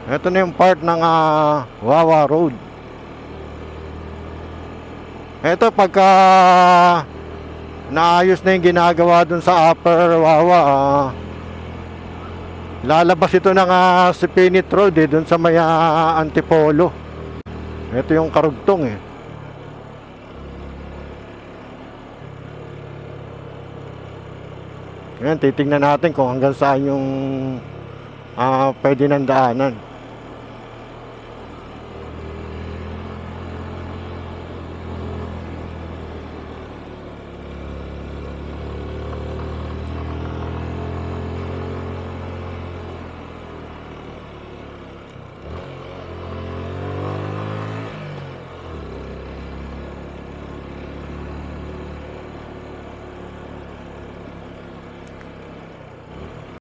Ito na yung part ng Wawa Road. Ito pagka naayos na yung ginagawa dun sa Upper Wawa, lalabas ito ng Sipinit Road dun sa may Antipolo. Ito yung karugtong Ngayon titingnan natin kung hanggang saan yung pwede nang daanan.